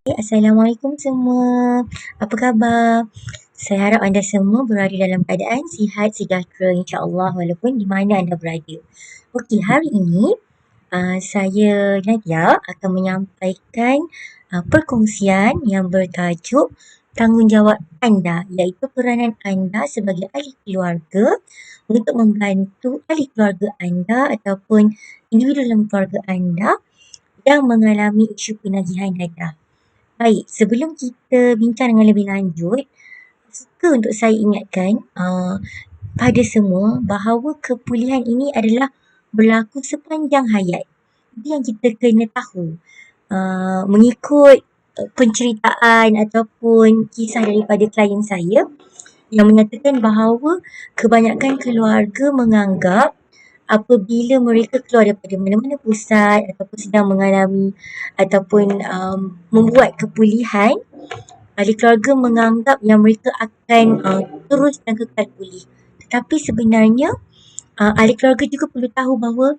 Assalamualaikum semua. Apa khabar? Saya harap anda semua berada dalam keadaan sihat, sejahtera insya-Allah walaupun di mana anda berada. Okey, hari ini saya Nadia akan menyampaikan perkongsian yang bertajuk tanggungjawab anda, iaitu peranan anda sebagai ahli keluarga untuk membantu ahli keluarga anda ataupun individu dalam keluarga anda yang mengalami isu penagihan dadah. Baik, sebelum kita bincang dengan lebih lanjut, suka untuk saya ingatkan pada semua bahawa kepulihan ini adalah berlaku sepanjang hayat. Itu yang kita kena tahu. Mengikut penceritaan ataupun kisah daripada klien saya yang menyatakan bahawa kebanyakan keluarga menganggap apabila mereka keluar daripada mana-mana pusat ataupun sedang mengalami ataupun membuat kepulihan, ahli keluarga menganggap yang mereka akan terus dan kekal pulih. Tetapi sebenarnya ahli keluarga juga perlu tahu bahawa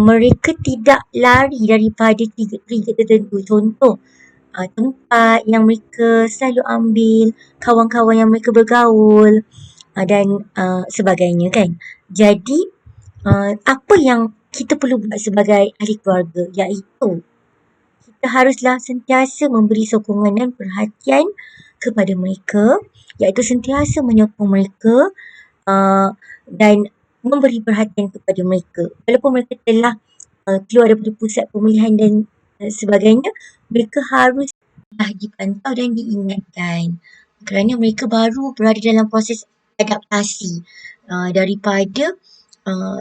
mereka tidak lari daripada trigger tertentu. Contoh, tempat yang mereka selalu ambil, kawan-kawan yang mereka bergaul dan sebagainya kan. Jadi, apa yang kita perlu buat sebagai ahli keluarga iaitu kita haruslah sentiasa memberi sokongan dan perhatian kepada mereka, iaitu sentiasa menyokong mereka dan memberi perhatian kepada mereka. Walaupun mereka telah keluar daripada pusat pemulihan dan sebagainya, mereka harus dipantau dan diingatkan kerana mereka baru berada dalam proses adaptasi daripada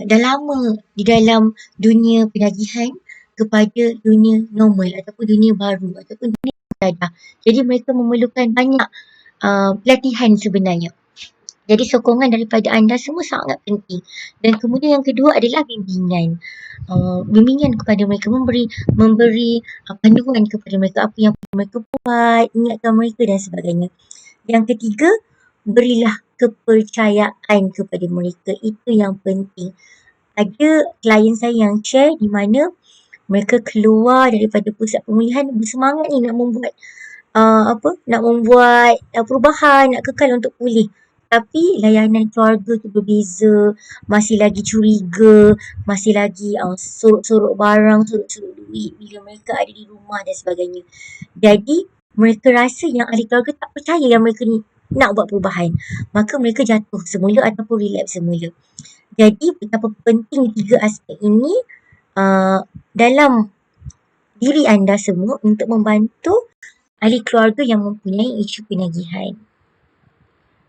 dah lama di dalam dunia penagihan kepada dunia normal ataupun dunia baru ataupun dunia dadah. Jadi mereka memerlukan banyak pelatihan sebenarnya. Jadi sokongan daripada anda semua sangat penting. Dan kemudian yang kedua adalah bimbingan. Bimbingan kepada mereka, memberi panduan kepada mereka apa yang mereka buat, ingatkan mereka dan sebagainya. Yang ketiga, berilah kepercayaan kepada mereka. Itu yang penting. Ada klien saya yang share di mana mereka keluar daripada pusat pemulihan bersemangat ni nak membuat perubahan, nak kekal untuk pulih. Tapi layanan keluarga tu berbeza, masih lagi curiga, masih lagi sorok-sorok barang, sorok-sorok duit bila mereka ada di rumah dan sebagainya. Jadi mereka rasa yang ahli keluarga tak percaya yang mereka ni nak buat perubahan. Maka mereka jatuh semula ataupun relapse semula. Jadi betapa penting tiga aspek ini dalam diri anda semua untuk membantu ahli keluarga yang mempunyai isu penagihan.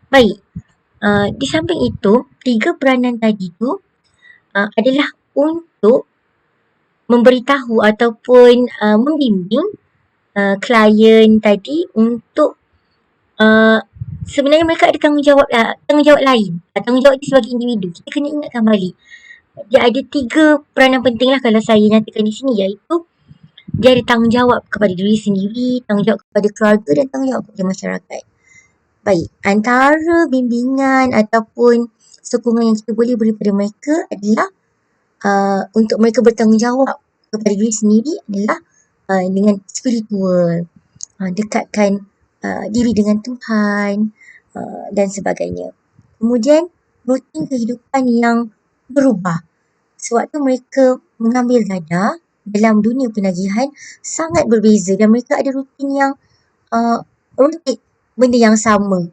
Baik, di samping itu, 3 peranan tadi tu adalah untuk memberitahu ataupun membimbing klien tadi untuk sebenarnya mereka ada tanggungjawab lain. Tanggungjawab dia sebagai individu. Kita kena ingatkan balik. Dia ada 3 peranan penting lah kalau saya nyatakan di sini, iaitu dia ada tanggungjawab kepada diri sendiri, tanggungjawab kepada keluarga dan tanggungjawab kepada masyarakat. Baik, antara bimbingan ataupun sokongan yang kita boleh beri kepada mereka adalah untuk mereka bertanggungjawab kepada diri sendiri adalah dengan spiritual, dekatkan diri dengan Tuhan dan sebagainya. Kemudian rutin kehidupan yang berubah. Sewaktu mereka mengambil dadah dalam dunia penagihan sangat berbeza dan mereka ada rutin yang rutin benda yang sama.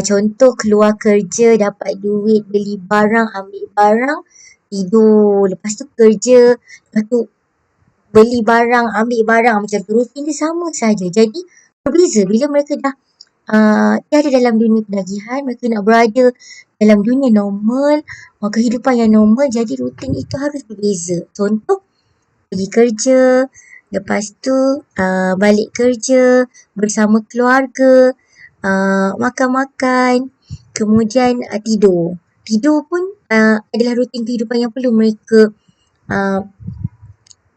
Contoh keluar kerja, dapat duit, beli barang, ambil barang, tidur. Lepas tu kerja, lepas tu beli barang, ambil barang. Macam tu rutin dia sama saja. Jadi berbeza bila mereka dah tiada dalam dunia penagihan, mereka nak berada dalam dunia normal, kehidupan yang normal, jadi rutin itu harus berbeza. Contoh, pergi kerja, lepas tu balik kerja bersama keluarga, makan-makan, kemudian tidur. Tidur pun adalah rutin kehidupan yang perlu mereka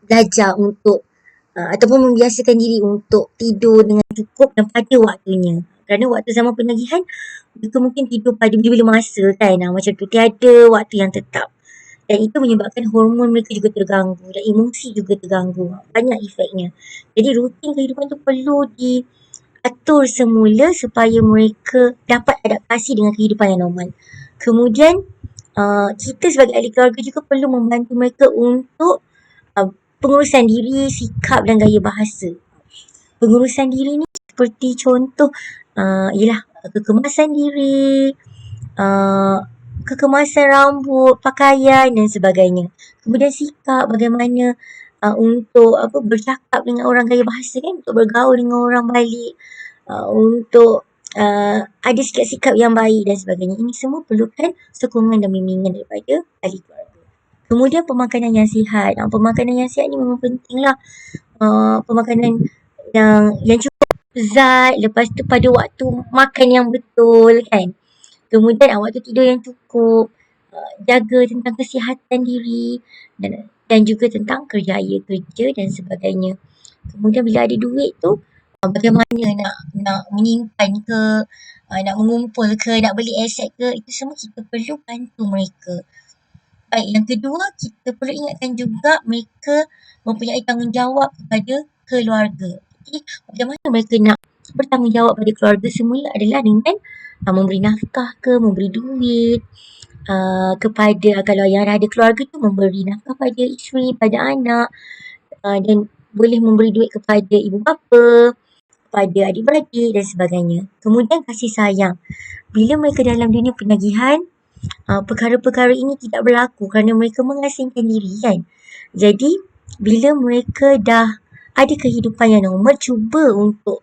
belajar untuk ataupun membiasakan diri untuk tidur dengan cukup dan pada waktunya. Kerana waktu zaman penagihan, mereka mungkin tidur pada bila-bila masa kan. Macam tu, tiada waktu yang tetap. Dan itu menyebabkan hormon mereka juga terganggu dan emosi juga terganggu. Banyak efeknya. Jadi rutin kehidupan tu perlu diatur semula supaya mereka dapat adaptasi dengan kehidupan yang normal. Kemudian kita sebagai ahli keluarga juga perlu membantu mereka untuk pengurusan diri, sikap dan gaya bahasa. Pengurusan diri ni seperti contoh ialah kekemasan diri, kekemasan rambut, pakaian dan sebagainya. Kemudian sikap bagaimana untuk bercakap dengan orang, gaya bahasa kan, untuk bergaul dengan orang balik, untuk ada sikap-sikap yang baik dan sebagainya. Ini semua perlukan sokongan dan bimbingan daripada ahli keluarga. Kemudian pemakanan yang sihat. Pemakanan yang sihat ni memang penting lah. Pemakanan yang cukup zat, lepas tu pada waktu makan yang betul kan. Kemudian waktu tidur yang cukup, jaga tentang kesihatan diri dan juga tentang kerjaya kerja dan sebagainya. Kemudian bila ada duit tu, bagaimana nak menyimpan ke, nak mengumpul ke, nak beli aset ke, itu semua kita perlu bantu mereka. Baik, yang kedua, kita perlu ingatkan juga mereka mempunyai tanggungjawab kepada keluarga. Jadi, bagaimana mereka nak bertanggungjawab pada keluarga semula adalah dengan memberi nafkah ke, memberi duit kepada, kalau yang ada keluarga tu, memberi nafkah pada isteri, pada anak, dan boleh memberi duit kepada ibu bapa, kepada adik-beradik dan sebagainya. Kemudian kasih sayang. Bila mereka dalam dunia penagihan, perkara-perkara ini tidak berlaku kerana mereka mengasingkan diri kan. Jadi bila mereka dah ada kehidupan yang normal, cuba untuk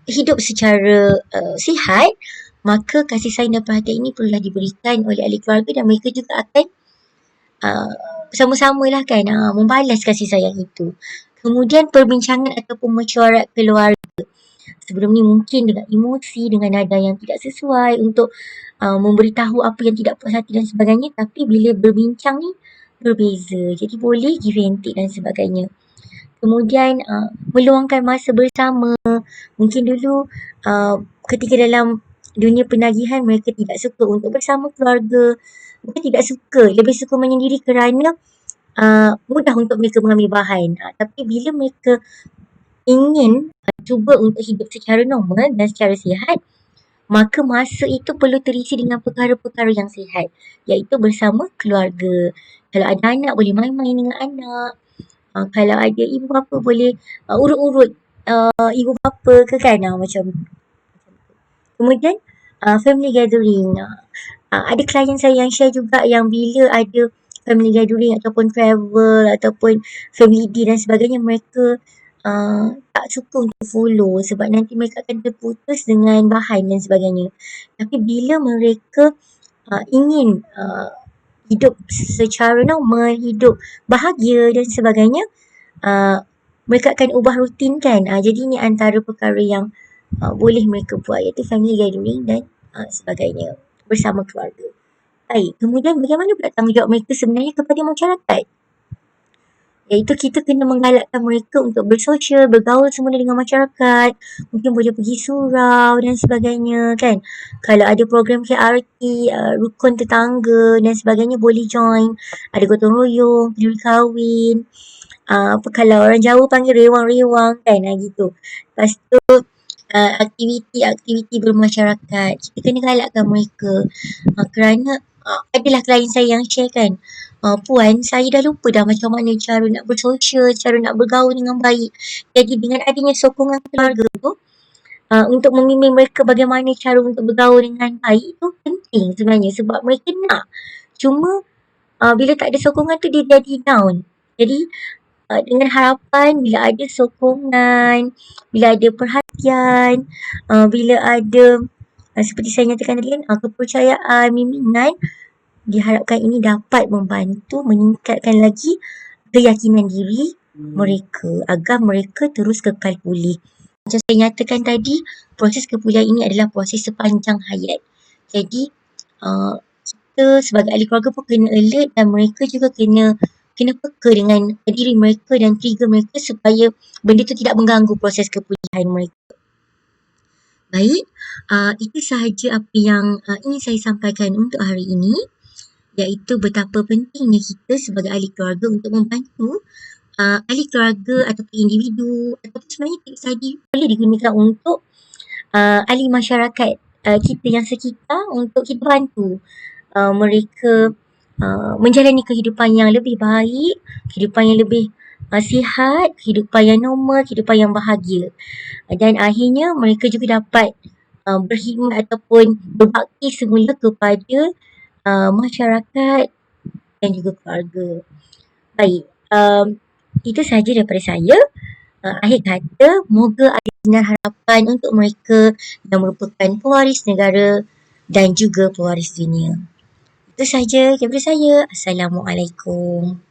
hidup secara sihat, maka kasih sayang dan perhatian ini perlulah diberikan oleh ahli keluarga dan mereka juga akan sama-sama lah kan membalas kasih sayang itu. Kemudian perbincangan ataupun mesyuarat keluarga. Sebelum ni mungkin dengan emosi, dengan nada yang tidak sesuai untuk memberitahu apa yang tidak puas hati dan sebagainya, tapi bila berbincang ni berbeza. Jadi boleh give and take dan sebagainya. Kemudian meluangkan masa bersama. Mungkin dulu ketika dalam dunia penagihan mereka tidak suka untuk bersama keluarga. Mereka tidak suka, lebih suka menyendiri kerana mudah untuk mereka mengambil bahan. Tapi bila mereka ingin cuba untuk hidup secara normal dan secara sihat, maka masa itu perlu terisi dengan perkara-perkara yang sihat, iaitu bersama keluarga. Kalau ada anak, boleh main-main dengan anak. Kalau ada ibu bapa, boleh urut-urut ibu bapa ke kan, macam. Kemudian family gathering. Ada klien saya yang share juga yang bila ada family gathering ataupun travel ataupun family day dan sebagainya, mereka tak suka untuk follow sebab nanti mereka akan terputus dengan bahan dan sebagainya. Tapi bila mereka ingin hidup secara normal, hidup bahagia dan sebagainya, mereka akan ubah rutin kan. Jadi ini antara perkara yang boleh mereka buat, iaitu family gathering dan sebagainya bersama keluarga. Baik, kemudian bagaimana pula tanggungjawab mereka sebenarnya kepada masyarakat? Iaitu kita kena menggalakkan mereka untuk bersosial, bergaul semula dengan masyarakat. Mungkin boleh pergi surau dan sebagainya kan. Kalau ada program KRT, rukun tetangga dan sebagainya, boleh join. Ada gotong royong, peduli kahwin. Kalau orang Jawa panggil rewang-rewang kan, gitu. Lepas tu aktiviti-aktiviti bermasyarakat. Kita kena galakkan mereka. Kerana adalah klien saya yang share kan, puan, saya dah lupa dah macam mana cara nak bersosial, cara nak bergaul dengan baik. Jadi dengan adanya sokongan keluarga tu, untuk membimbing mereka bagaimana cara untuk bergaul dengan baik, itu penting sebenarnya sebab mereka nak. Cuma bila tak ada sokongan tu dia jadi down. Jadi dengan harapan bila ada sokongan, bila ada perhatian, bila ada seperti saya nyatakan tadi kan, kepercayaan, bimbingan, diharapkan ini dapat membantu meningkatkan lagi keyakinan diri mereka agar mereka terus kekal pulih. Macam saya nyatakan tadi, proses kepulihan ini adalah proses sepanjang hayat. Jadi kita sebagai ahli keluarga pun kena alert dan mereka juga kena peka dengan diri mereka dan trigger mereka supaya benda itu tidak mengganggu proses kepulihan mereka. Baik, itu sahaja apa yang ingin saya sampaikan untuk hari ini. iaitu betapa pentingnya kita sebagai ahli keluarga untuk membantu ahli keluarga ataupun individu ataupun sebenarnya case study boleh digunakan untuk ahli masyarakat kita yang sekitar untuk kita bantu mereka menjalani kehidupan yang lebih baik, kehidupan yang lebih sihat, kehidupan yang normal, kehidupan yang bahagia. Dan akhirnya mereka juga dapat berkhidmat ataupun berbakti semula kepada masyarakat dan juga keluarga. Baik, itu sahaja daripada saya. Akhir kata, moga ada sinar harapan untuk mereka yang merupakan pewaris negara dan juga pewaris dunia. Itu sahaja daripada saya. Assalamualaikum.